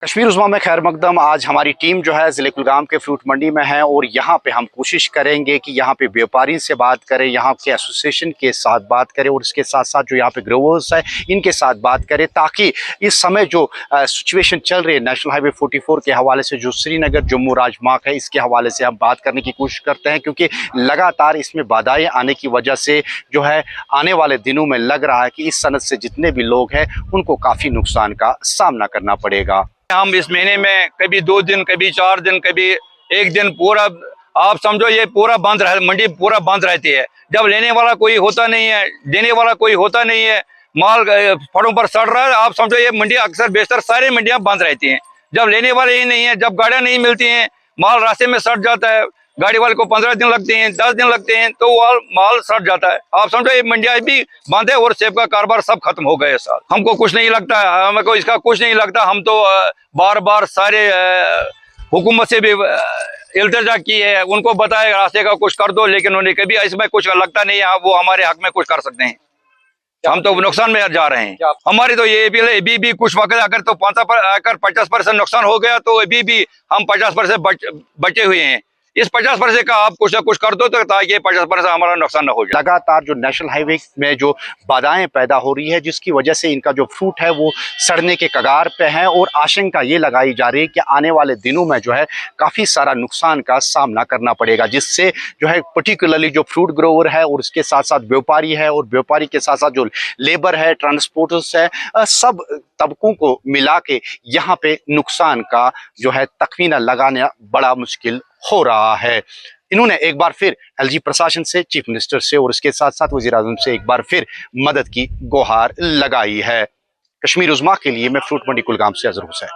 कश्मीर उज़्मा में खैर मकदम। आज हमारी टीम जो है ज़िले कुलगाम के फ्रूट मंडी में है और यहाँ पे हम कोशिश करेंगे कि यहाँ पे व्यापारी से बात करें, यहाँ के एसोसिएशन के साथ बात करें और इसके साथ साथ जो यहाँ पे ग्रोवर्स है इनके साथ बात करें, ताकि इस समय जो सिचुएशन चल रही है नेशनल हाईवे 44 के हवाले से, जो श्रीनगर जम्मू राजमार्ग है, इसके हवाले से हम बात करने की कोशिश करते हैं, क्योंकि लगातार इसमें बाधाएँ आने की वजह से जो है आने वाले दिनों में लग रहा है कि इस सनत से जितने भी लोग हैं उनको काफ़ी नुकसान का सामना करना पड़ेगा। हम इस महीने में कभी 2 दिन, कभी 4 दिन, कभी 1 दिन पूरा, आप समझो ये पूरा बंद रह, मंडी पूरा बंद रहती है। जब लेने वाला कोई होता नहीं है, देने वाला कोई होता नहीं है, माल फड़ों पर सड़ रहा है, आप समझो ये मंडी अक्सर बेशतर सारी मंडियां बंद रहती हैं। जब लेने वाले ही नहीं है, जब गाड़ियां नहीं मिलती हैं, माल रास्ते में सड़ जाता है, गाड़ी वाले को 15 दिन लगते हैं, 10 दिन लगते हैं, तो वो माल सड़ जाता है। आप समझो ये मंडियां भी बंद है और सेब का कारोबार सब खत्म हो गया इस साल। हमको कुछ नहीं लगता, हमको इसका कुछ नहीं लगता। हम तो बार बार सारे हुकूमत से भी इल्तिजा की है, उनको बताया रास्ते का कुछ कर दो, लेकिन उन्हें कभी इसमें कुछ लगता नहीं है वो हमारे हक में कुछ कर सकते हैं। हम तो नुकसान में जा रहे हैं। हमारी तो ये अभी भी कुछ वक्त अगर तो 50% नुकसान हो गया तो अभी भी हम 50% बचे हुए हैं। इस 50% का आप कुछ ना कुछ कर दो तो ताकि 50% हमारा नुकसान न हो जाए। लगातार जो नेशनल हाईवे में जो बाधाएं पैदा हो रही है, जिसकी वजह से इनका जो फ्रूट है वो सड़ने के कगार पे है और आशंका ये लगाई जा रही है कि आने वाले दिनों में जो है काफ़ी सारा नुकसान का सामना करना पड़ेगा, जिससे जो है पर्टिकुलरली जो फ्रूट ग्रोवर है और उसके साथ साथ व्यापारी है और व्यापारी के साथ साथ जो लेबर है, ट्रांसपोर्टर्स है, सब तबकों को मिला के यहाँ पे नुकसान का जो है तखमीना लगाना बड़ा मुश्किल हो रहा है। इन्होंने एक बार फिर एलजी प्रशासन से, चीफ मिनिस्टर से और इसके साथ साथ वज़ीर आज़म से एक बार फिर मदद की गुहार लगाई है। कश्मीर उज़्मा के लिए मैं फ्रूट मंडी कुलगाम से अजहर हुसैन।